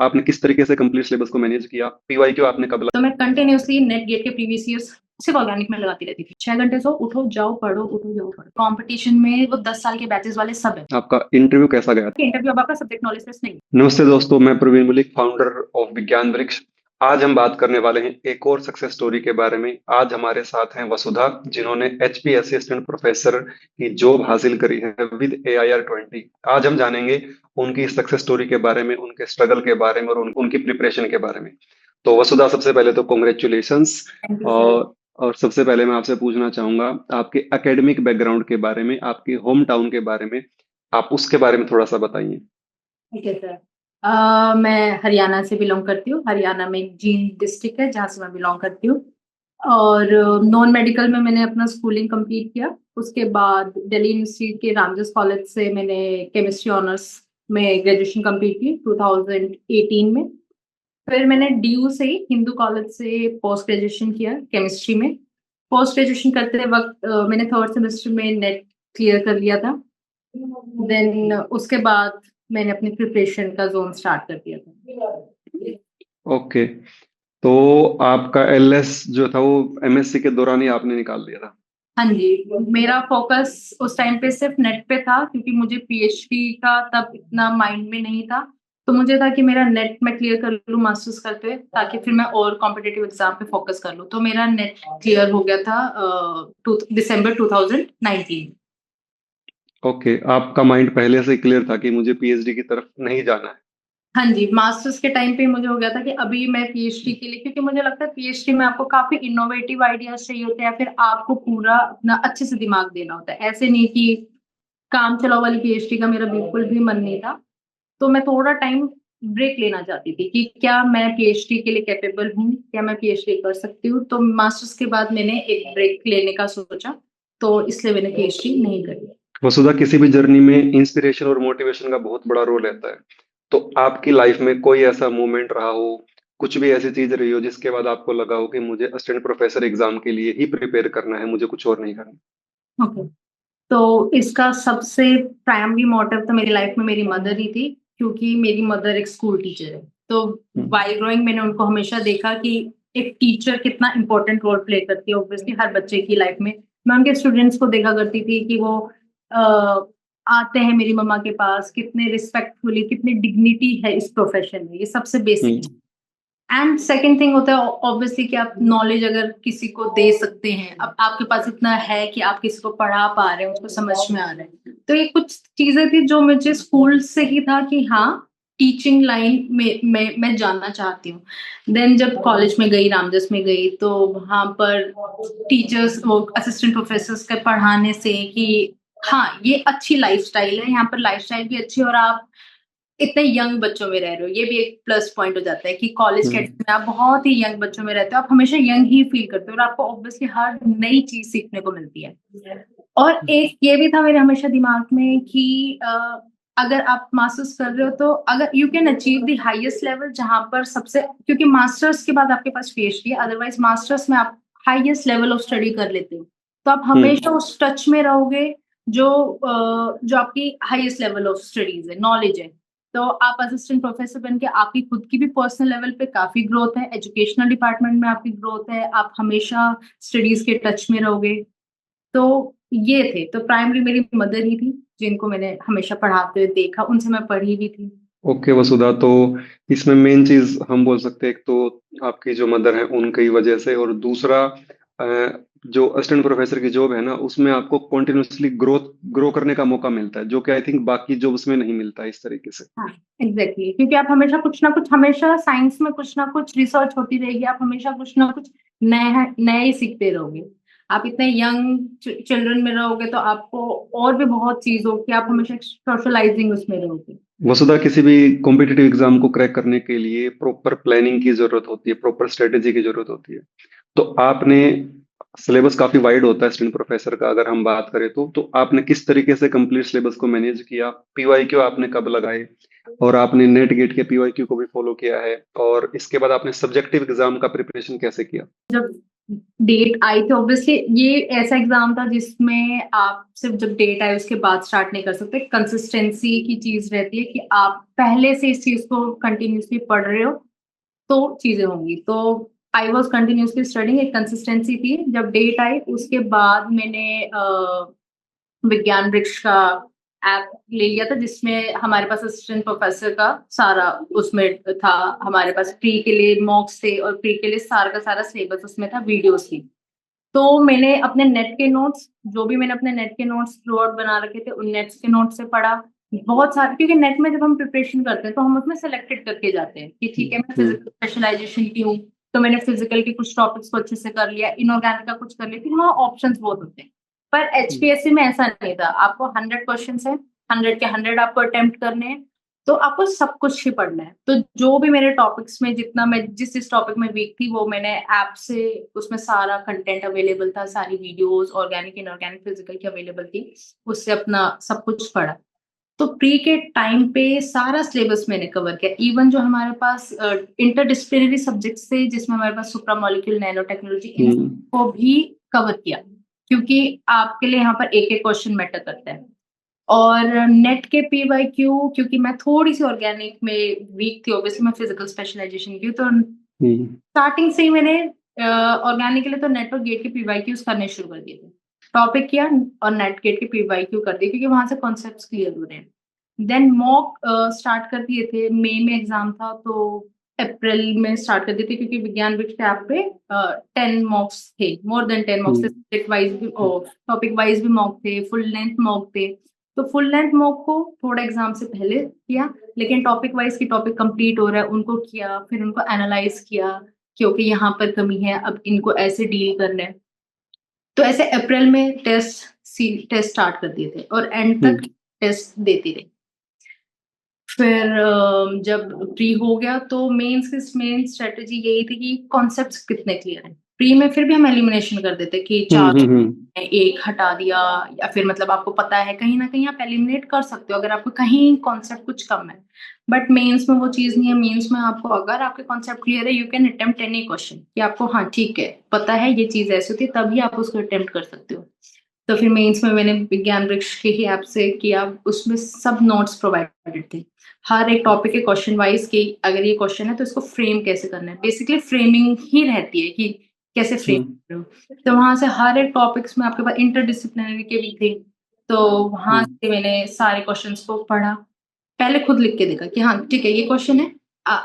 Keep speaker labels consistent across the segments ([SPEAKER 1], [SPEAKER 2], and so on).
[SPEAKER 1] आपने किस तरीके से कंप्लीट सिलेबस को मैनेज किया? पीवाईक्यू आपने कब
[SPEAKER 2] तो मैं कंटिन्यूअसली नेट गेट के प्रीवियस ईयर्स सिर्फ ऑर्गेनिक में लगाती रहती थी। 6 घंटे सो उठो जाओ पढ़ो, उठो जाओ पढ़ो। कंपटीशन में वो 10 साल के बैचेस वाले सब है।
[SPEAKER 1] आपका इंटरव्यू कैसा गया?
[SPEAKER 2] इंटरव्यू अब आपका सब्जेक्ट नॉलेज टेस्ट नहीं।
[SPEAKER 1] नमस्ते दोस्तों, मैं प्रवीण मलिक, फाउंडर ऑफ विज्ञान वृक्ष। आज हम बात करने वाले हैं एक और सक्सेस स्टोरी के बारे में। आज हमारे साथ हैं वसुधा, जिन्होंने एचपी असिस्टेंट प्रोफेसर की जॉब हासिल करी है विद AIR 20। आज हम जानेंगे उनकी सक्सेस स्टोरी के बारे में, उनके स्ट्रगल के बारे में और उनकी प्रिपरेशन के बारे में। तो वसुधा, सबसे पहले तो कॉन्ग्रेचुलेशंस।
[SPEAKER 2] Thank you sir.
[SPEAKER 1] और सबसे पहले मैं आपसे पूछना चाहूंगा आपके एकेडमिक बैकग्राउंड के बारे में, आपके होम टाउन के बारे में। आप उसके बारे में थोड़ा सा बताइए।
[SPEAKER 2] ठीक है सर। मैं हरियाणा से बिलोंग करती हूँ। हरियाणा में एक जींद डिस्ट्रिक्ट है जहाँ से मैं बिलोंग करती हूँ। और नॉन मेडिकल में मैंने अपना स्कूलिंग कंप्लीट किया। उसके बाद दिल्ली यूनिवर्सिटी के रामजस कॉलेज से मैंने केमिस्ट्री ऑनर्स में ग्रेजुएशन कंप्लीट की 2018 में। फिर मैंने डीयू से हिंदू कॉलेज से पोस्ट ग्रेजुएशन किया केमिस्ट्री में। पोस्ट ग्रेजुएशन करते वक्त मैंने थर्ड सेमेस्टर में नेट क्लियर कर लिया था। देन उसके बाद मैंने अपनी प्रिपरेशन का जोन स्टार्ट कर दिया था।
[SPEAKER 1] ओके। तो आपका एलएस जो था वो एमएससी के दौरान ही आपने निकाल दिया था?
[SPEAKER 2] हाँ जी, मेरा फोकस उस टाइम पे सिर्फ नेट पे था क्योंकि मुझे पीएचडी का तब इतना माइंड में नहीं था। तो मुझे था कि मेरा नेट में क्लियर कर लूँ मास्टर्स करते हुए, ताकि फिर मैं और कॉम्पिटेटिव एग्जाम पे फोकस कर लूँ। तो मेरा नेट क्लियर हो गया था दिसंबर 2019।
[SPEAKER 1] ओके, आपका माइंड पहले से क्लियर था कि मुझे पीएचडी की तरफ नहीं जाना है?
[SPEAKER 2] हाँ जी, मास्टर्स के टाइम पे मुझे हो गया था कि अभी मैं पीएचडी के लिए, क्योंकि मुझे लगता है पीएचडी में आपको काफी इनोवेटिव आइडियाज चाहिए होते हैं, या फिर आपको पूरा अपना अच्छे से दिमाग देना होता है। ऐसे नहीं कि काम चलाओ वाली पीएचडी का मेरा बिल्कुल भी मन नहीं था। तो मैं थोड़ा टाइम ब्रेक लेना चाहती थी कि क्या मैं पीएचडी के लिए कैपेबल हूँ, क्या मैं पीएचडी कर सकती हूँ। तो मास्टर्स के बाद मैंने एक ब्रेक लेने का सोचा, तो इसलिए मैंने पीएचडी नहीं करी।
[SPEAKER 1] वसुधा, किसी भी जर्नी में इंस्पिरेशन और मोटिवेशन का बहुत बड़ा रोल रहता है। तो आपकी लाइफ में कोई ऐसा मोमेंट रहा हो, कुछ भी ऐसी चीज रही हो जिसके बाद आपको लगा हो कि मुझे असिस्टेंट प्रोफेसर एग्जाम के लिए ही प्रिपेयर करना है, मुझे कुछ और नहीं करना?
[SPEAKER 2] ओके। तो इसका सबसे प्राइमरी मोटिव तो मेरी लाइफ में मेरी मदर ही थी, क्योंकि मेरी मदर एक स्कूल टीचर है। तो
[SPEAKER 1] हम्म।
[SPEAKER 2] वाइल ग्रोइंग मैंने उनको हमेशा देखा कि एक टीचर कितना इंपॉर्टेंट रोल प्ले करती है ऑब्वियसली हर बच्चे की लाइफ में। मैं उनके स्टूडेंट्स को देखा करती थी कि वो आते हैं मेरी मम्मा के पास, कितने रिस्पेक्टफुली, कितनी डिग्निटी है इस प्रोफेशन में। ये सबसे basic.
[SPEAKER 1] Hmm.
[SPEAKER 2] And second thing होता है ऑब्वियसली कि आप नॉलेज अगर किसी को दे सकते हैं, अब आपके पास इतना है कि आप किसी को पढ़ा पा रहे हैं, उसको समझ में आ रहा है। तो ये कुछ चीजें थी जो मुझे स्कूल से ही था कि हाँ, टीचिंग लाइन में मैं जानना चाहती हूँ। देन जब कॉलेज में गई, रामजस में गई, तो वहां पर टीचर्स, वो असिस्टेंट प्रोफेसर के पढ़ाने से कि हाँ ये अच्छी लाइफस्टाइल है, यहाँ पर लाइफस्टाइल भी अच्छी है, और आप इतने यंग बच्चों में रह रहे हो, ये भी एक प्लस पॉइंट हो जाता है कि कॉलेज के
[SPEAKER 1] हम्म।
[SPEAKER 2] में आप बहुत ही यंग बच्चों में रहते हो, आप हमेशा यंग ही फील करते हो और आपको ऑब्वियसली हर नई चीज सीखने को मिलती है। और एक ये भी था मेरे हमेशा दिमाग में कि अगर आप मास्टर्स कर रहे हो तो अगर you can achieve the highest level, जहां पर सबसे, क्योंकि मास्टर्स के बाद आपके पास पीएचडी है, अदरवाइज मास्टर्स में आप हाईएस्ट लेवल ऑफ स्टडी कर लेते हो, तो आप
[SPEAKER 1] हम्म।
[SPEAKER 2] हमेशा उस टच में रहोगे जो जो आपकी हाईएस्ट लेवल ऑफ स्टडीज है, नॉलेज है। तो आप असिस्टेंट प्रोफेसर बन के आपकी खुद की भी पर्सनल लेवल पे काफी ग्रोथ है, एजुकेशनल डिपार्टमेंट में आपकी ग्रोथ है, आप हमेशा स्टडीज के टच में रहोगे। तो ये थे, तो प्राइमरी मेरी मदर ही थी जिनको मैंने हमेशा पढ़ाते हुए देखा, उनसे मैं पढ़ी भी थी।
[SPEAKER 1] ओके वसुधा, तो इसमें मेन चीज हम बोल सकते हैं, एक तो आपकी जो मदर है उनकी वजह से, और दूसरा जो असिस्टेंट प्रोफेसर की जॉब है ना, उसमें आपको कॉन्टिन्यूसली ग्रो करने का मौका मिलता है, जो कि आई थिंक बाकी जॉब्स में नहीं मिलता है इस तरीके से।
[SPEAKER 2] हाँ एग्जैक्टली, क्योंकि आप हमेशा कुछ ना कुछ, हमेशा साइंस में कुछ ना कुछ रिसर्च होती रहेगी, आप हमेशा कुछ ना कुछ नया नया ही सीखते रहोगे। आप इतने यंग चिल्ड्रन में रहोगे तो आपको और भी बहुत चीज होगी, आप हमेशा सोशलाइजिंग उसमें रहोगे।
[SPEAKER 1] वसुधा, किसी भी कॉम्पिटिटिव एग्जाम को क्रैक करने के लिए प्रॉपर प्लानिंग की जरूरत होती है, प्रॉपर स्ट्रेटेजी की जरूरत होती है। तो आपने, सिलेबस काफी वाइड होता है स्टूडेंट प्रोफेसर का, अगर हम बात करें तो आपने किस तरीके से कंप्लीट सिलेबस को मैनेज किया? पीवाईक्यू आपने कब लगाए? और आपने नेट गेट के पीवाईक्यू को भी फॉलो किया है? और इसके बाद आपने सब्जेक्टिव एग्जाम का प्रिपरेशन कैसे किया?
[SPEAKER 2] डेट आई थी ऑब्वियसली, ये ऐसा एग्जाम था जिसमें आप सिर्फ जब डेट आए उसके बाद स्टार्ट नहीं कर सकते। कंसिस्टेंसी की चीज रहती है कि आप पहले से इस चीज को कंटिन्यूसली पढ़ रहे हो तो चीजें होंगी। तो आई वॉज कंटिन्यूसली स्टडिंग, एक कंसिस्टेंसी थी। जब डेट आई उसके बाद मैंने विज्ञान वृक्ष का ऐप ले लिया था, जिसमें हमारे पास असिस्टेंट प्रोफेसर का सारा उसमें था। हमारे पास प्री के लिए मॉक्स थे और प्री के लिए सारा का सारा सिलेबस उसमें था, वीडियोस थी। तो मैंने अपने नेट के नोट्स, जो भी मैंने अपने नेट के नोट्स थ्रू आउट बना रखे थे, उन नेट्स के नोट्स से पढ़ा बहुत सारे। क्योंकि नेट में जब हम प्रिपरेशन करते हैं तो हम उसमें सेलेक्टेड करके जाते हैं कि ठीक है मैं
[SPEAKER 1] हम्म
[SPEAKER 2] फिजिकल स्पेशलाइजेशन की हूँ, तो मैंने फिजिकल के कुछ टॉपिक्स को अच्छे से कर लिया, इनऑर्गेनिक का कुछ कर लिया, फिर वहाँ ऑप्शंस बहुत होते हैं। पर एचपीएससी में ऐसा नहीं था, आपको 100 क्वेश्चन है, 100 के 100 आपको अटेम्प्ट करने हैं, तो आपको सब कुछ ही पढ़ना है। तो जो भी मेरे टॉपिक्स में, जितना मैं जिस टॉपिक में वीक थी, वो मैंने ऐप से, उसमें सारा कंटेंट अवेलेबल था, सारी वीडियोस ऑर्गेनिक इनऑर्गेनिक फिजिकल की अवेलेबल थी, उससे अपना सब कुछ पढ़ा। तो प्री के टाइम पे सारा सिलेबस मैंने कवर किया। इवन जो हमारे पास इंटरडिसिप्लिनरी सब्जेक्ट्स थे, जिसमें हमारे पास सुप्रा मॉलिक्यूल नैनो टेक्नोलॉजी, इनको भी कवर किया, क्योंकि आपके लिए यहाँ पर एक एक क्वेश्चन मैटर करता है। और नेट के पीवाईक्यू, क्योंकि मैं थोड़ी सी ऑर्गेनिक में वीक थी, ऑब्वियसली मैं फिजिकल स्पेशलाइजेशन की हूँ, तो स्टार्टिंग से ही मैंने ऑर्गेनिक के लिए तो नेट और गेट के पीवाईक्यूज करने शुरू कर दिए थे। टॉपिक किया और नेट गेट के पीवाईक्यू कर दिए, क्योंकि वहां से कॉन्सेप्ट्स क्लियर हो रहे हैं। देन मॉक स्टार्ट कर दिए थे। मई में एग्जाम था तो अप्रैल में स्टार्ट कर दिए थे, क्योंकि विज्ञान विक्ष ऐप पे 10 मॉक्स थे, मोर देन 10 मॉक्स थे, सब्जेक्ट वाइज भी, टॉपिक वाइज भी मॉक थे, फुल लेंथ मॉक थे। तो फुल लेंथ मॉक को थोड़ा एग्जाम से पहले किया, लेकिन टॉपिक वाइज की टॉपिक कंप्लीट हो रहा है उनको किया, फिर उनको एनालाइज किया, क्योंकि यहाँ पर कमी है, अब इनको ऐसे डील करना है। तो ऐसे अप्रैल में टेस्ट स्टार्ट कर दिए थे और एंड तक टेस्ट देती रही। फिर जब प्री हो गया तो मेंस की मेन स्ट्रेटेजी यही थी कि कॉन्सेप्ट्स कितने क्लियर हैं। प्री में फिर भी हम एलिमिनेशन कर देते कि चार एक हटा दिया, या फिर मतलब आपको पता है कहीं ना कहीं आप एलिमिनेट कर सकते हो अगर आपको कहीं कॉन्सेप्ट कुछ कम है। बट मेंस में वो चीज नहीं है। मेंस में आपको, अगर आपके कॉन्सेप्ट क्लियर है, you can attempt any question, कि आपको हाँ ठीक है पता है ये चीज ऐसी होती है, तभी आप उसको अटेम्प्ट कर सकते हो। तो फिर मेंस में मैंने विज्ञान वृक्ष के ही ऐप से किया, उसमें सब नोट्स प्रोवाइडेड थे, हर एक टॉपिक के क्वेश्चन वाइज, कि अगर ये क्वेश्चन है तो इसको फ्रेम कैसे करना है। बेसिकली फ्रेमिंग ही रहती है कि कैसे फ्रेम कर रहे हो। तो वहां से हर एक टॉपिक्स में आपके पास इंटरडिसिप्लिनरी के भी थे, तो वहां से मैंने सारे क्वेश्चंस को पढ़ा, पहले खुद लिख के देखा कि हाँ ठीक है ये क्वेश्चन है,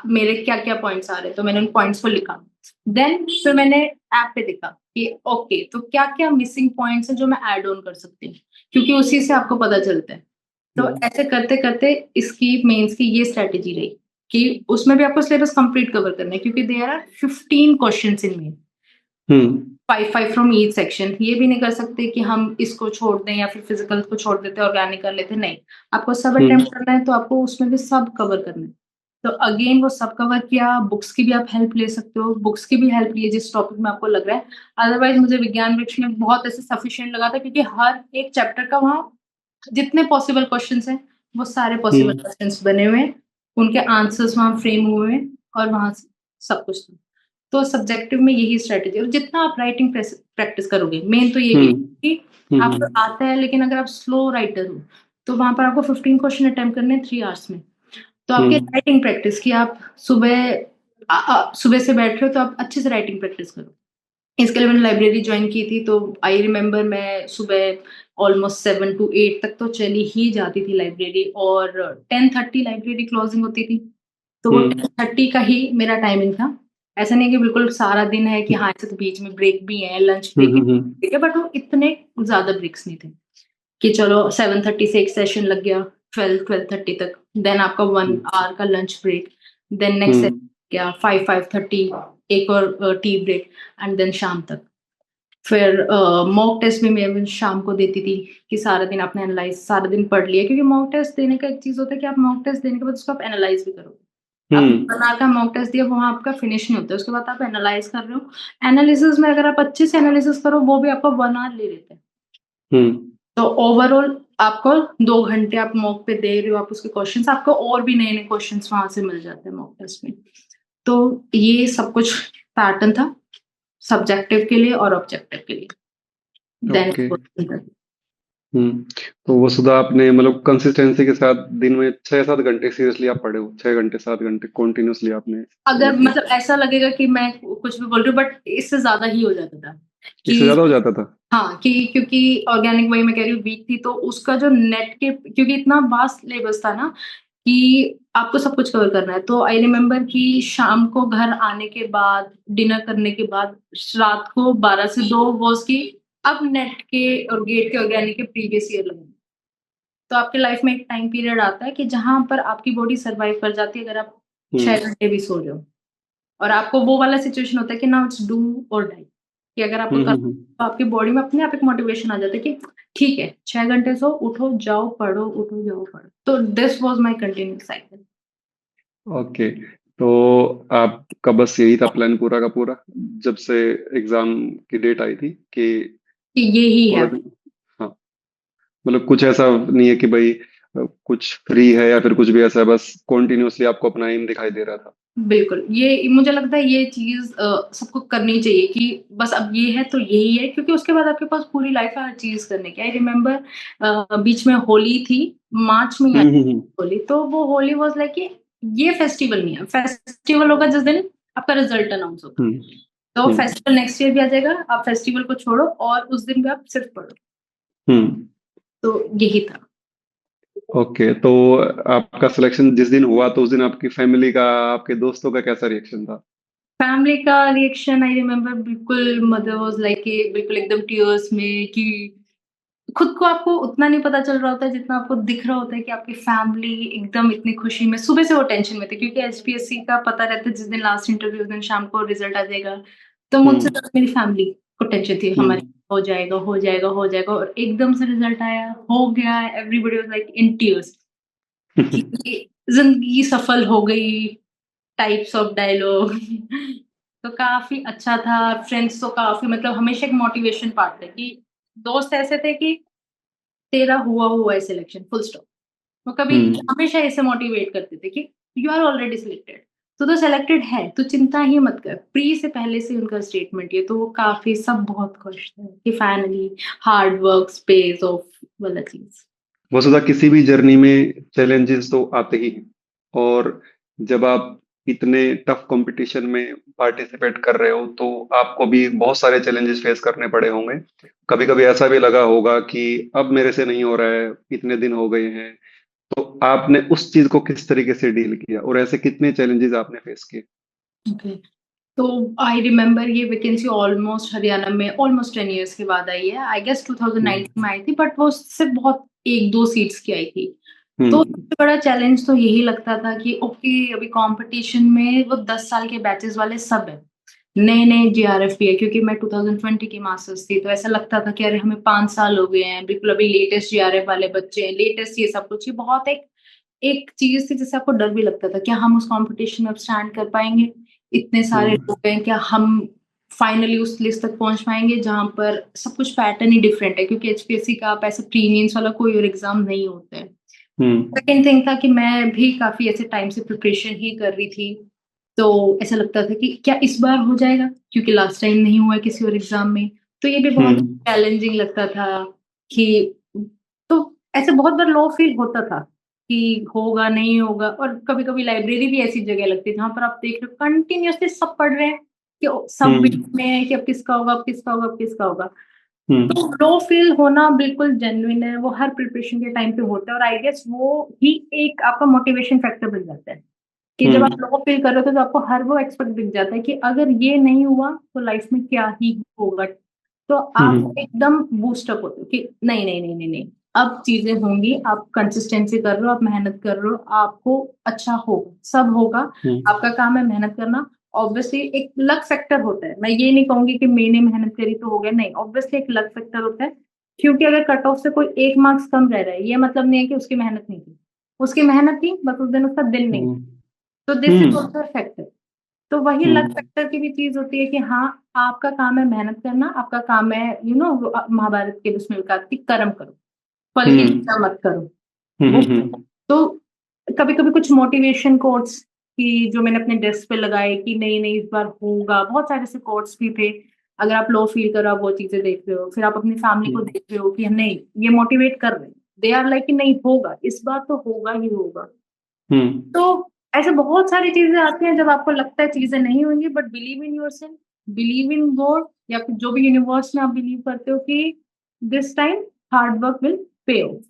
[SPEAKER 2] मेरे क्या क्या पॉइंट्स आ रहे हैं, तो मैंने उन पॉइंट्स को लिखा। देन फिर मैंने ऐप पे देखा कि ओके तो क्या क्या मिसिंग पॉइंट्स है जो मैं ऐड ऑन कर सकती हूँ, क्योंकि उसी से आपको पता चलता है। तो ऐसे करते करते इसकी मेंस की ये स्ट्रेटेजी रही कि उसमें भी आपको सिलेबस कंप्लीट कवर करना है, क्योंकि there are 15 questions in main, 5 from each section. ये भी नहीं कर सकते कि हम इसको छोड़ दें या फिर फिजिकल को छोड़ देते ऑर्गेनिक कर लेते, नहीं, आपको सब अटेम्प्ट करना है, तो आपको उसमें भी सब कवर करना है। तो अगेन वो सब कवर किया। बुक्स की भी आप हेल्प ले सकते हो, बुक्स की भी हेल्प लिए जिस टॉपिक में आपको लग रहा है। अदरवाइज मुझे विज्ञान वृक्ष में बहुत ऐसे सफिशिएंट लगा था, क्योंकि हर एक चैप्टर का वहाँ जितने पॉसिबल क्वेश्चंस हैं वो सारे पॉसिबल क्वेश्चंस बने हुए हैं, उनके आंसर्स वहाँ फ्रेम हुए हैं, और वहां सब कुछ था। तो सब्जेक्टिव में यही स्ट्रेटेजी, और जितना आप राइटिंग प्रैक्टिस करोगे, मेन तो यही है कि आपको आता है, लेकिन अगर आप स्लो राइटर हो तो वहां पर आपको 15 क्वेश्चन अटेम्प्ट करने हैं 3 आवर्स में। तो आपकी राइटिंग प्रैक्टिस की, आप सुबह से बैठ रहे हो तो आप अच्छे से राइटिंग प्रैक्टिस करो। इसके लिए मैंने लाइब्रेरी ज्वाइन की थी, तो आई रिमेम्बर मैं सुबह ऑलमोस्ट 7 to 8 तक तो चली ही जाती थी लाइब्रेरी, और 10:30 लाइब्रेरी क्लोजिंग होती थी, तो वो 10:30 का ही मेरा टाइमिंग था। ऐसा नहीं कि बिल्कुल सारा दिन है कि हाँ, ऐसे तो बीच में ब्रेक भी है, लंच ब्रेक है, बट वो इतने ज्यादा ब्रेक्स नहीं थे कि चलो 7:30 से एक सेशन लग गया 12-12:30 तक, देन आपका 1 आवर का lunch break, then next session क्या 5-5:30 एक और टी ब्रेक, एंड देन शाम तक। फिर मॉक टेस्ट भी मैं शाम को देती थी, कि सारा दिन आपने एनालाइज सारा दिन पढ़ लिया, क्योंकि मॉक टेस्ट देने का एक चीज होता है कि आप मॉक टेस्ट देने के बाद उसको आप एनालाइज भी करोगे। आपने बना का मॉक टेस्ट दिया, वहां आपका फिनिश नहीं होता, उसके बाद आप एनालाइज कर रहे हो। एनालिसिस में अगर आप अच्छे से एनालिसिस करो, वो भी आपका 1 आवर ले लेते हैं। तो ओवरऑल आपको 2 घंटे आप मॉक पे दे रहे हो, आप उसके क्वेश्चंस, आपको और भी नए नए क्वेश्चंस वहां से मिल जाते हैं मॉक टेस्ट में। तो ये सब कुछ पैटर्न था। सब्जेक्टिव के लिए और ऑब्जेक्टिव के लिए। Then
[SPEAKER 1] okay. हम्म। तो वसुधा, आपने मतलब कंसिस्टेंसी के साथ दिन में 6-7 घंटे सीरियसली आप पढ़े हो? 6 घंटे 7 घंटे कॉन्टिन्यूसली आपने फॉलो
[SPEAKER 2] अगर
[SPEAKER 1] किया?
[SPEAKER 2] मतलब ऐसा लगेगा कि मैं कुछ भी बोल रही हूँ, बट इससे ज्यादा ही हो जाता था
[SPEAKER 1] इससे
[SPEAKER 2] कि
[SPEAKER 1] ज्यादा हो जाता था?
[SPEAKER 2] हाँ, कि क्योंकि ऑर्गेनिक वही मैं कह रही हूँ वीक थी, तो उसका जो नेट के, क्योंकि इतना वास्ट सिलेबस था ना कि आपको सब कुछ कवर करना है। तो आई रिमेम्बर कि शाम को घर आने के बाद, डिनर करने के बाद, रात को 12 से 2 वॉज की अब नेट के और गेट के ऑर्गेनिक के प्रीवियस ईयर लगेंगे। तो आपके लाइफ में एक टाइम पीरियड आता है कि जहां पर आपकी बॉडी सर्वाइव कर जाती है अगर आप
[SPEAKER 1] हम्म
[SPEAKER 2] 6 घंटे भी सो रहे हो, और आपको वो वाला सिचुएशन होता है कि ना इट्स डू और डाई, कि अगर आपको करना है,
[SPEAKER 1] हम्म।
[SPEAKER 2] तो आपकी बॉडी में अपने आप एक मोटिवेशन आ जाता है कि ठीक है 6 घंटे सो, उठो जाओ पढ़ो, उठो जाओ पढ़ो। तो this was my continuous cycle.
[SPEAKER 1] Okay. तो आपका बस यही था प्लान पूरा का पूरा, जब से एग्जाम की डेट आई थी, कि
[SPEAKER 2] कि ये ही
[SPEAKER 1] थोड़ा
[SPEAKER 2] है।
[SPEAKER 1] दिन? हाँ। मतलब कुछ ऐसा नहीं है कि भाई कुछ फ्री है या फिर कुछ भी ऐसा है, बस कॉन्टिन्यूसली आपको अपना एम दिखाई दे रहा था?
[SPEAKER 2] बिल्कुल, ये मुझे लगता है ये चीज सबको करनी चाहिए कि बस अब ये है तो यही है, क्योंकि उसके बाद आपके पास पूरी लाइफ है हर चीज करने की। आई रिमेम्बर बीच में होली थी, मार्च में ही आई
[SPEAKER 1] हम्म।
[SPEAKER 2] होली, तो वो होली वाज लाइक कि ये फेस्टिवल नहीं है, फेस्टिवल होगा जिस दिन आपका रिजल्ट अनाउंस होगा।
[SPEAKER 1] हम्म
[SPEAKER 2] तो
[SPEAKER 1] हम्म
[SPEAKER 2] फेस्टिवल नेक्स्ट ईयर भी आ जाएगा, आप फेस्टिवल को छोड़ो और उस दिन भी आप सिर्फ पढ़ो।
[SPEAKER 1] हम्म।
[SPEAKER 2] तो यही था।
[SPEAKER 1] ओके। तो आपका सिलेक्शन जिस दिन हुआ, तो उस दिन आपकी फैमिली का, आपके दोस्तों का कैसा रिएक्शन था?
[SPEAKER 2] फैमिली का रिएक्शन आई रिमेम्बर, बिल्कुल मदर वाज लाइक बिल्कुल एकदम टीयर्स में, कि खुद को आपको उतना नहीं पता चल रहा होता है जितना आपको दिख रहा होता है कि आपकी फैमिली एकदम इतनी खुशी में। सुबह से वो टेंशन में थे क्योंकि एचपीएससी का पता रहता है जिस दिन लास्ट इंटरव्यू उस दिन शाम को रिजल्ट आ जाएगा। तो मुझसे
[SPEAKER 1] हम्म
[SPEAKER 2] ज्यादा मेरी फैमिली को टेंशन थी, हमारे
[SPEAKER 1] हम्म
[SPEAKER 2] हो जाएगा हो जाएगा हो जाएगा, और एकदम से रिजल्ट आया, हो गया, everybody was like in tears कि जिंदगी सफल हो गई, टाइप्स ऑफ डायलॉग। तो काफी अच्छा था। फ्रेंड्स तो काफी, मतलब हमेशा एक मोटिवेशन पार्ट है कि दोस्त ऐसे थे कि तेरा हुआ है सिलेक्शन, फुल स्टॉप। वो कभी
[SPEAKER 1] हम्म
[SPEAKER 2] हमेशा ऐसे मोटिवेट करते थे कि यू आर ऑलरेडी सिलेक्टेड, तो सेलेक्टेड है तो चिंता ही मत कर, प्री से पहले से उनका स्टेटमेंट ये। तो वो काफी सब बहुत खुश थे कि finally hard work page of वाला चीज।
[SPEAKER 1] वसुधा, किसी भी जर्नी में चैलेंजेस तो आते ही हैं, और जब आप इतने टफ कंपटीशन में पार्टिसिपेट कर रहे हो, तो आपको भी बहुत सारे चैलेंजेस फेस करने पड़े होंगे। कभी कभी ऐसा भी लगा होगा कि अब मेरे से नहीं हो रहा है, इतने दिन हो गए हैं। तो आपने उस चीज को किस तरीके से डील किया, और ऐसे कितने चैलेंजेस आपने फेस किए?
[SPEAKER 2] ओके। तो आई रिमेम्बर ये वैकेंसी ऑलमोस्ट हरियाणा में ऑलमोस्ट 10 years के बाद आई है, आई गेस
[SPEAKER 1] हम्म
[SPEAKER 2] 2019 में आई थी, बट वो सिर्फ बहुत एक दो सीट्स की आई थी। तो
[SPEAKER 1] हम्म
[SPEAKER 2] सबसे बड़ा चैलेंज तो यही लगता था कि ओके अभी कंपटीशन में वो 10 साल के बैचेस वाले सब है, नए नए जीआरएफ भी है, क्योंकि मैं 2020 की मास्टर्स थी, तो ऐसा लगता था कि अरे हमें 5 साल हो गए हैं, बिल्कुल अभी लेटेस्ट जीआरएफ वाले बच्चे हैं, लेटेस्ट ये सब कुछ, ये बहुत एक एक चीज थी जिससे आपको डर भी लगता था क्या हम उस कंपटीशन में अब स्टैंड कर पाएंगे, इतने सारे
[SPEAKER 1] हम्म
[SPEAKER 2] लोग हैं, क्या हम फाइनली उस लिस्ट तक पहुंच पाएंगे जहां पर सब कुछ पैटर्न ही डिफरेंट है, क्योंकि एचपीएससी का आप ऐसा प्रीलिम्स वाला कोई और एग्जाम नहीं होता है।
[SPEAKER 1] हम्म
[SPEAKER 2] सेकेंड थिंग था कि मैं भी काफी ऐसे टाइम से प्रिपरेशन ही कर रही थी, तो ऐसा लगता था कि क्या इस बार हो जाएगा, क्योंकि लास्ट टाइम नहीं हुआ है किसी और एग्जाम में। तो ये भी बहुत
[SPEAKER 1] हम्म
[SPEAKER 2] चैलेंजिंग लगता था कि, तो ऐसे बहुत बार लो फील होता था कि होगा नहीं होगा। और कभी कभी लाइब्रेरी भी ऐसी जगह लगती है जहां पर आप देख रहे हो कंटिन्यूअसली सब पढ़ रहे हैं कि सब
[SPEAKER 1] हम्म
[SPEAKER 2] बीच में है कि अब किसका होगा अब किसका होगा अब किसका होगा।
[SPEAKER 1] हम्म
[SPEAKER 2] तो लो फील होना बिल्कुल जेन्युइन है, वो हर प्रिपरेशन के टाइम पे होता है, और आई गेस वो ही एक आपका मोटिवेशन फैक्टर बन जाता है कि जब आप
[SPEAKER 1] हम्म
[SPEAKER 2] लो फील कर रहे हो तो आपको हर वो एक्सपेक्ट दिख जाता है कि अगर ये नहीं हुआ तो लाइफ में क्या ही होगा। तो आप
[SPEAKER 1] हम्म
[SPEAKER 2] एकदम बूस्टअप होते हो कि नहीं नहीं नहीं नहीं नहीं, अब चीजें होंगी, आप कंसिस्टेंसी कर रहे हो, आप मेहनत कर रहे हो, आपको अच्छा होगा, सब होगा।
[SPEAKER 1] हम्म
[SPEAKER 2] आपका काम है मेहनत करना। ऑब्वियसली एक लक फैक्टर होता है, मैं ये नहीं कहूंगी कि मैंने मेहनत करी तो हो गया, नहीं, ऑब्वियसली एक लक फैक्टर होता है, क्योंकि अगर कट ऑफ से कोई 1 मार्क्स कम रह रहा है ये मतलब नहीं है कि उसकी मेहनत नहीं थी, उसकी मेहनत थी, बस उस दिन उसका दिल नहीं।
[SPEAKER 1] हम्म
[SPEAKER 2] तो this is
[SPEAKER 1] hmm
[SPEAKER 2] also factor. तो वही लक
[SPEAKER 1] हम्म
[SPEAKER 2] फैक्टर की भी चीज होती है कि हाँ, आपका काम है मेहनत करना, आपका काम है महाभारत के उसमें कहा कि कर्म करो, फल की
[SPEAKER 1] हम्म
[SPEAKER 2] चिंता मत करो। वो
[SPEAKER 1] हम्म
[SPEAKER 2] तो कभी कभी कुछ मोटिवेशन कोट्स कि जो मैंने अपने डेस्क पे लगाए कि नहीं नहीं इस बार होगा। बहुत सारे ऐसे कोट्स भी थे। अगर आप लो फील कर रहे हो, आप वो चीजें देख रहे हो, फिर आप अपनी फैमिली को
[SPEAKER 1] हम्म।
[SPEAKER 2] देख रहे हो कि नहीं ये मोटिवेट कर रहे हैं, दे आर लाइक कि नहीं होगा, इस बार तो होगा ही होगा।
[SPEAKER 1] हम्म।
[SPEAKER 2] तो ऐसे बहुत सारी चीजें आती हैं जब आपको लगता है चीजें नहीं होंगी, but believe in yourself, believe in God, या फिर जो भी यूनिवर्स में आप बिलीव करते हो कि this time hard work will pay of.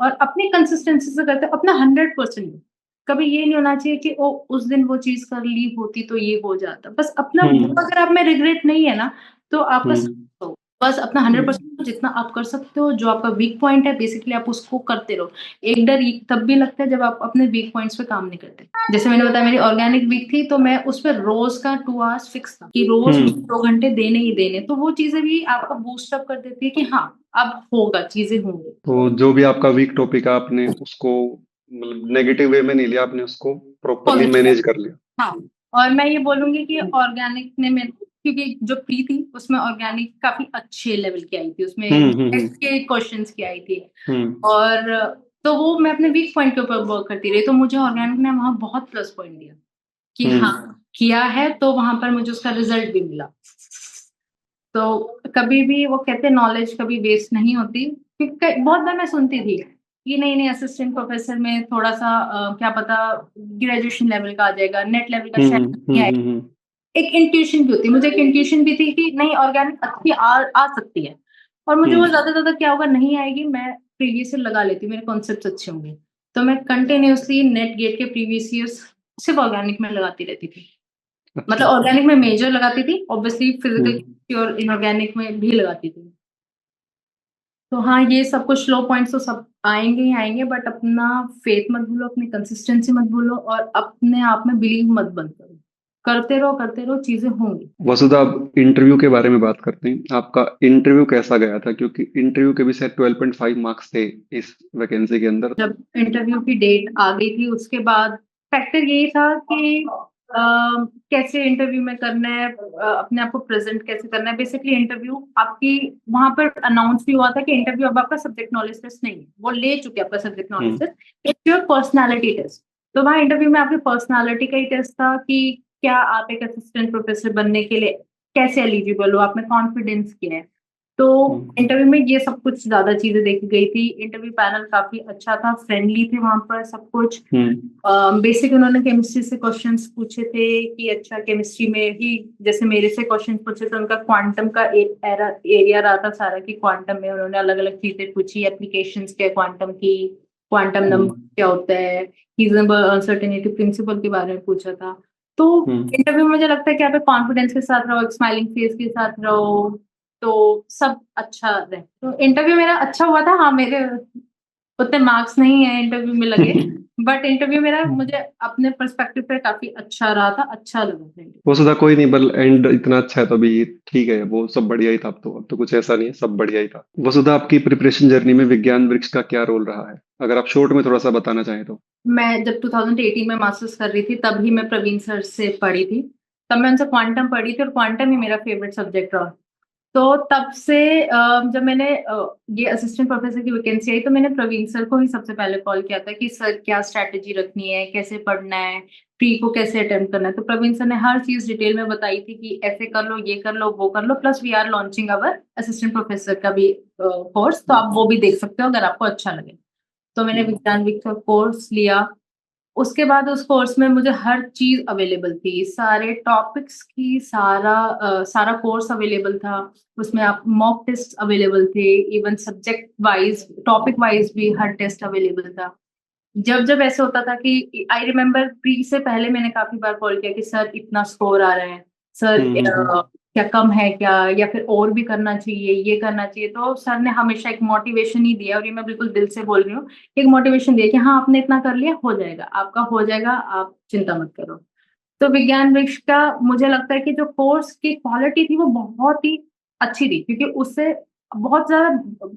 [SPEAKER 2] और अपनी कंसिस्टेंसी से करते हो अपना 100%। कभी ये नहीं होना चाहिए कि ओ उस दिन वो चीज कर ली होती तो ये हो जाता। बस अपना वो,
[SPEAKER 1] हम्म।
[SPEAKER 2] अगर आप में रिग्रेट नहीं है ना, तो आपका
[SPEAKER 1] हम्म।
[SPEAKER 2] बस अपना हंड्रेड
[SPEAKER 1] हम्म।
[SPEAKER 2] परसेंट जितना आप कर सकते हो, जो आपका वीक पॉइंट है बेसिकली आप उसको करते रहो। एक डर तब भी लगता है जब आप अपने वीक पॉइंट्स पे काम नहीं करते। जैसे मैंने बताया मेरी ऑर्गेनिक वीक थी, तो मैं उस पर रोज का 2 आवर्स फिक्स था कि रोज मुझे
[SPEAKER 1] हम्म।
[SPEAKER 2] 2 घंटे देने ही देने। तो वो चीजें भी आपको बूस्ट अप कर देती है कि हाँ अब होगा, चीजें होंगी।
[SPEAKER 1] तो जो भी आपका वीक टॉपिक है आपने उसको मतलब नेगेटिव वे में नहीं लिया, आपने उसको प्रॉपरली
[SPEAKER 2] पॉजिटिव।
[SPEAKER 1] मैनेज कर लिया।
[SPEAKER 2] हाँ। और मैं ये बोलूंगी कि ऑर्गेनिक ने मेरे, क्योंकि जो प्री थी उसमें ऑर्गेनिक काफी अच्छे लेवल की आई थी, उसमें
[SPEAKER 1] हम्म। हम्म।
[SPEAKER 2] टेस्ट के क्वेश्चंस की आई थी।
[SPEAKER 1] हम्म।
[SPEAKER 2] और तो वो मैं अपने वीक पॉइंट के ऊपर वर्क करती रही, तो मुझे ऑर्गेनिक ने वहां बहुत प्लस पॉइंट दिया कि हाँ
[SPEAKER 1] हम्म।
[SPEAKER 2] किया है, तो वहां पर मुझे उसका रिजल्ट भी मिला। तो कभी भी वो कहते हैं नॉलेज कभी वेस्ट नहीं होती, क्योंकि बहुत बार मैं सुनती थी कि नहीं नहीं असिस्टेंट प्रोफेसर में थोड़ा सा क्या पता ग्रेजुएशन लेवल का आ जाएगा, नेट लेवल का शायद
[SPEAKER 1] हम्म।
[SPEAKER 2] नहीं आएगा। एक इंट्यूशन भी होती है, मुझे एक इंट्यूशन भी थी कि नहीं ऑर्गेनिक अच्छी आ सकती है। और मुझे वो
[SPEAKER 1] हम्म।
[SPEAKER 2] ज्यादा ज्यादा क्या होगा नहीं आएगी, मैं प्रीवियस ईयर लगा लेती हूँ, मेरे कॉन्सेप्ट अच्छे होंगे। तो मैं कंटिन्यूअसली नेट गेट के प्रीवियस ईयर्स सिर्फ ऑर्गेनिक में लगाती रहती थी। मतलब
[SPEAKER 1] अच्छा।
[SPEAKER 2] ऑर्गेनिक में मेजर लगाती थी, ऑब्वियसली फिजिकल
[SPEAKER 1] हम्म।
[SPEAKER 2] केमिस्ट्री और इनऑर्गेनिक में भी लगाती थी। तो हाँ ये सब कुछ लो पॉइंट्स तो सब आएंगे ही आएंगे, बट अपना फेथ मत भूलो, अपनी कंसिस्टेंसी मत भूलो, और अपने आप में बिलीव मत बंद करो। करते रहो, चीजें होंगी।
[SPEAKER 1] वसुधा, अब इंटरव्यू के बारे में बात करते हैं। आपका इंटरव्यू कैसा गया था? क्योंकि इंटरव्यू के भी शायद 12.5 मार्क्स थे इस वैकेंसी के अंदर।
[SPEAKER 2] जब इंटरव्यू की डेट आ गई थी उसके बाद फैक्टर यही था कि कैसे इंटरव्यू में करना है, अपने आप को प्रेजेंट कैसे करना है। बेसिकली इंटरव्यू आपकी वहां पर अनाउंस भी हुआ था कि इंटरव्यू अब आपका सब्जेक्ट नॉलेज टेस्ट नहीं है, वो ले चुके हैं आपका subject knowledge
[SPEAKER 1] hmm.
[SPEAKER 2] Test, it's your personality test. तो वहाँ इंटरव्यू में आपकी पर्सनैलिटी का ही टेस्ट था कि क्या आप एक असिस्टेंट प्रोफेसर बनने के लिए कैसे एलिजिबल हो, आप में कॉन्फिडेंस क्या है। तो
[SPEAKER 1] हम्म।
[SPEAKER 2] इंटरव्यू में ये सब कुछ ज्यादा चीजें देखी गई थी। इंटरव्यू पैनल काफी अच्छा था, फ्रेंडली थे वहां पर सब कुछ।
[SPEAKER 1] हम्म।
[SPEAKER 2] बेसिक उन्होंने केमिस्ट्री से क्वेश्चंस पूछे थे कि अच्छा केमिस्ट्री में ही जैसे मेरे से क्वेश्चन पूछे थे, उनका क्वांटम का एरिया रहा था सारा कि क्वांटम में उन्होंने अलग अलग चीजें पूछी, एप्लीकेशंस क्या क्वांटम की, क्वांटम नंबर
[SPEAKER 1] हम्म।
[SPEAKER 2] क्या होता है, रीजनेबल अनसर्टेनिटी प्रिंसिपल के बारे में पूछा था। तो
[SPEAKER 1] हम्म।
[SPEAKER 2] इंटरव्यू में मुझे लगता है कि आप कॉन्फिडेंस के साथ रहो, एक स्माइलिंग फेस के साथ रहो, तो सब अच्छा रहे। तो इंटरव्यू मेरा अच्छा हुआ था। हाँ मेरे उतने मार्क्स नहीं है इंटरव्यू में लगे, बट इंटरव्यू मेरा मुझे अपने पर्सपेक्टिव पे काफी अच्छा रहा था, अच्छा लगा था interview।
[SPEAKER 1] वसुधा, कोई नहीं, बल एंड इतना अच्छा है तो अभी ठीक है, वो सब बढ़िया ही था। अब तो कुछ ऐसा नहीं है, सब बढ़िया ही था। वसुधा, आपकी प्रिपरेशन जर्नी में विज्ञान वृक्ष का क्या रोल रहा है? अगर आप शॉर्ट में थोड़ा सा बताना चाहें तो।
[SPEAKER 2] मैं जब 2018 में मास्टर्स कर रही थी तब ही मैं प्रवीण सर से पढ़ी थी। तब मैं उनसे क्वांटम पढ़ी थी और क्वांटम ही मेरा फेवरेट सब्जेक्ट रहा। तो तब से जब मैंने ये असिस्टेंट प्रोफेसर की वैकेंसी आई, तो मैंने प्रवीण सर को ही सबसे पहले कॉल किया था कि सर क्या स्ट्रैटेजी रखनी है, कैसे पढ़ना है, प्री को कैसे अटेम्प्ट करना है। तो प्रवीण सर ने हर चीज डिटेल में बताई थी कि ऐसे कर लो, ये कर लो, वो कर लो, plus we are launching our assistant professor का भी कोर्स, तो आप वो भी देख सकते हो अगर आपको अच्छा लगे। तो मैंने
[SPEAKER 1] हम्म।
[SPEAKER 2] विज्ञान विक का कोर्स लिया। उसके बाद उस कोर्स में मुझे हर चीज अवेलेबल थी, सारे टॉपिक्स की सारा कोर्स अवेलेबल था। उसमें आप मॉक टेस्ट अवेलेबल थे, even subject wise topic wise भी हर टेस्ट अवेलेबल था। जब जब ऐसे होता था कि आई रिमेम्बर प्री से पहले मैंने काफी बार कॉल किया कि सर इतना स्कोर आ रहा है, सर
[SPEAKER 1] हम्म।
[SPEAKER 2] क्या कम है क्या, या फिर और भी करना चाहिए, ये करना चाहिए। तो सर ने हमेशा एक मोटिवेशन ही दिया, और ये मैं बिल्कुल दिल से बोल रही हूँ, एक मोटिवेशन दिया कि हाँ आपने इतना कर लिया, हो जाएगा, आपका हो जाएगा, आप चिंता मत करो। तो विज्ञान वृक्ष का मुझे लगता है कि जो कोर्स की क्वालिटी थी वो बहुत ही अच्छी थी, क्योंकि उससे बहुत ज्यादा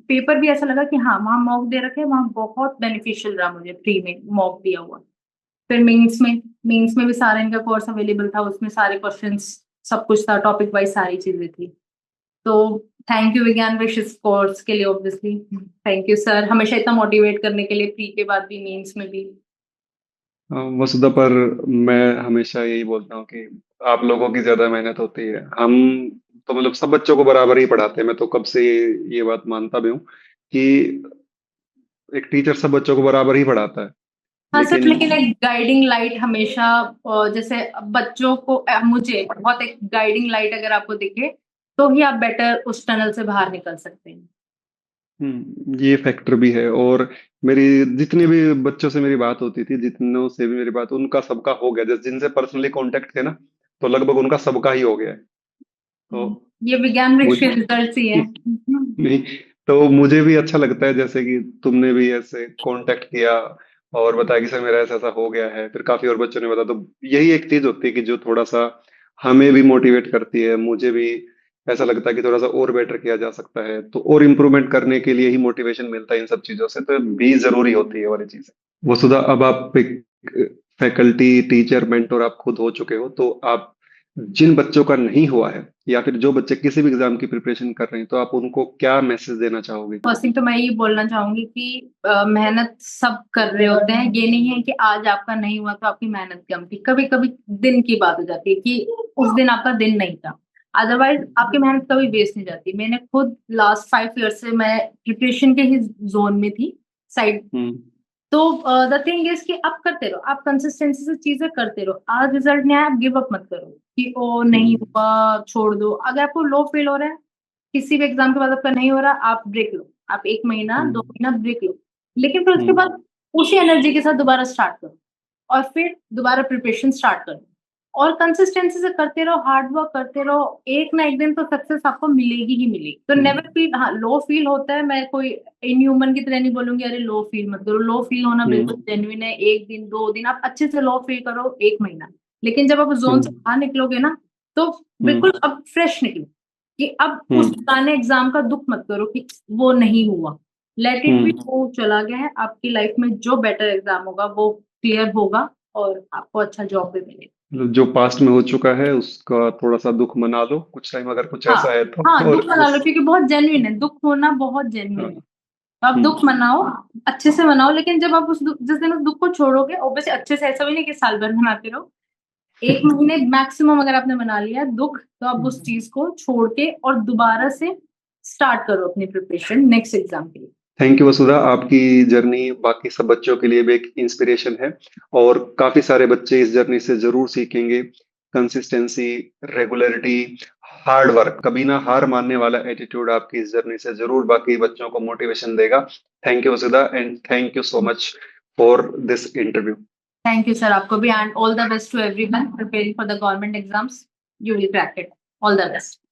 [SPEAKER 2] पेपर भी ऐसा लगा कि हाँ वहाँ मॉक दे रखे, वहाँ बहुत बेनिफिशियल रहा मुझे फ्री में मॉक दिया हुआ। फिर मेंस में भी सारा इनका कोर्स अवेलेबल था, उसमें सारे क्वेश्चंस सब कुछ था, टॉपिक वाइज सारी चीजें थी। तो थैंक यू विज्ञान वृक्ष इस कोर्स के लिए, ऑब्वियसली थैंक यू सर हमेशा इतना मोटिवेट करने के लिए, प्री के बाद भी मेंस में भी।
[SPEAKER 1] वसुधा, पर मैं हमेशा यही बोलता हूँ कि आप लोगों की ज्यादा मेहनत होती है। हम तो मतलब सब बच्चों को बराबर ही पढ़ाते हैं। मैं तो कब से ये बात मानता भी हूँ कि एक टीचर सब बच्चों को बराबर ही पढ़ाता है।
[SPEAKER 2] हाँ सर,
[SPEAKER 1] लेकिन
[SPEAKER 2] लेकिन एक गाइडिंग लाइट हमेशा जैसे बच्चों को मुझे बहुत एक गाइडिंग लाइट अगर आपको दिखे तो ही आप बेटर उस टनल से बाहर निकल सकते हैं।
[SPEAKER 1] ये फैक्टर भी है। और मेरी जितने भी बच्चों से मेरी बात होती थी, जितनों से भी मेरी बात, उनका सबका हो गया। जैसे जिनसे पर्सनली कांटेक्ट थे ना, तो लगभग उनका सबका ही हो गया है। तो
[SPEAKER 2] ये विज्ञान वृक्ष के
[SPEAKER 1] मुझे
[SPEAKER 2] रिजल्ट ही है।
[SPEAKER 1] नहीं, तो मुझे भी अच्छा लगता है जैसे कि तुमने भी ऐसे कांटेक्ट किया और बताया कि सर मेरा ऐसा ऐसा हो गया है, फिर काफी और बच्चों ने बताया। तो यही एक चीज होती है कि जो थोड़ा सा हमें भी मोटिवेट करती है। मुझे भी ऐसा लगता है कि थोड़ा सा और बेटर किया जा सकता है, तो और इम्प्रूवमेंट करने के लिए ही मोटिवेशन मिलता है इन सब चीजों से। तो भी जरूरी होती है वाली चीज। वसुधा, अब आप एक फैकल्टी, टीचर, मेंटर आप खुद हो चुके हो, तो आप जिन बच्चों का नहीं हुआ है या फिर जो बच्चे किसी भी एग्जाम की प्रिपरेशन कर रहे हैं, तो आप उनको क्या मैसेज देना चाहोगे?
[SPEAKER 2] फर्स्ट थिंग तो मैं ये बोलना चाहूंगी कि मेहनत सब कर रहे होते हैं। ये नहीं है कि आज आपका नहीं हुआ तो आपकी मेहनत कम थी। कभी कभी दिन की बात हो जाती है कि उस दिन आपका दिन नहीं था, अदरवाइज आपकी मेहनत कभी वेस्ट नहीं जाती। मैंने खुद लास्ट 5 ईयर से मैं प्रिपरेशन के ही जोन में थी, साइड।
[SPEAKER 1] हम्म।
[SPEAKER 2] तो द थिंग इज कि आप करते रहो, आप कंसिस्टेंसी से चीजें करते रहो। आज रिजल्ट नहीं आया, आप गिव अप मत करो कि ओ नहीं
[SPEAKER 1] हम्म।
[SPEAKER 2] हुआ छोड़ दो। अगर आपको लो फील हो रहा है, किसी भी एग्जाम के बाद आपका नहीं हो रहा, आप ब्रेक लो। आप 1 महीना
[SPEAKER 1] हम्म।
[SPEAKER 2] 2 महीना ब्रेक लो, लेकिन फिर उसके
[SPEAKER 1] हम्म।
[SPEAKER 2] बाद उसी एनर्जी के साथ दोबारा स्टार्ट करो और फिर दोबारा प्रिपरेशन स्टार्ट करो। और कंसिस्टेंसी से करते रहो, हार्ड वर्क करते रहो। एक ना एक दिन तो सक्सेस आपको मिलेगी ही मिलेगी। तो
[SPEAKER 1] हम्म।
[SPEAKER 2] नेवर फील, हाँ लो फील होता है, मैं कोई इनह्यूमन की तरह नहीं बोलूंगी अरे लो फील मत करो। लो फील होना बिल्कुल
[SPEAKER 1] हम्म।
[SPEAKER 2] जेन्युइन है। 1 दिन 2 दिन आप अच्छे से लो फील करो, 1 महीना। लेकिन जब आप जोन से
[SPEAKER 1] हम्म।
[SPEAKER 2] बाहर निकलोगे ना, तो
[SPEAKER 1] हम्म।
[SPEAKER 2] बिल्कुल अब फ्रेश निकलो। कि अब उस
[SPEAKER 1] हम्म।
[SPEAKER 2] पुराने एग्जाम का दुख मत करो कि वो नहीं हुआ। लेट इट बी,
[SPEAKER 1] हम्म।
[SPEAKER 2] वो चला गया है। आपकी लाइफ में जो बेटर एग्जाम होगा वो क्लियर होगा और आपको अच्छा जॉब भी मिलेगा।
[SPEAKER 1] मतलब जो पास्ट में हो चुका है उसका थोड़ा सा दुख मना लो कुछ टाइम, अगर कुछ
[SPEAKER 2] हाँ,
[SPEAKER 1] ऐसा है तो।
[SPEAKER 2] हाँ
[SPEAKER 1] और
[SPEAKER 2] दुख मना लो
[SPEAKER 1] उस
[SPEAKER 2] क्योंकि बहुत जेन्युइन है, दुख होना बहुत जेन्युइन
[SPEAKER 1] हाँ।
[SPEAKER 2] है। तो आप दुख
[SPEAKER 1] हम्म।
[SPEAKER 2] मनाओ, अच्छे से मनाओ। लेकिन जब आप जिस दिन उस दुख को छोड़ोगे, ऑब्वियसली अच्छे से, ऐसा भी नहीं कि साल भर मनाते रहो। 1 महीने मैक्सिमम अगर आपने मना लिया दुख, तो आप उस चीज को छोड़ के और दोबारा से स्टार्ट करो अपनी प्रिपरेशन नेक्स्ट एग्जाम के लिए।
[SPEAKER 1] थैंक यू वसुधा। आपकी जर्नी बाकी सब बच्चों के लिए भी एक इंस्पिरेशन है, और काफी सारे बच्चे इस जर्नी से जरूर सीखेंगे। कंसिस्टेंसी, रेगुलरिटी, हार्ड वर्क, कभी ना हार मानने वाला एटीट्यूड आपकी इस जर्नी से जरूर बाकी बच्चों को मोटिवेशन देगा। Thank you Vasudha, and thank you so much for this interview.
[SPEAKER 2] Thank you sir, आपको भी। And all the best to everyone preparing for the government exams. You will crack it. All the best.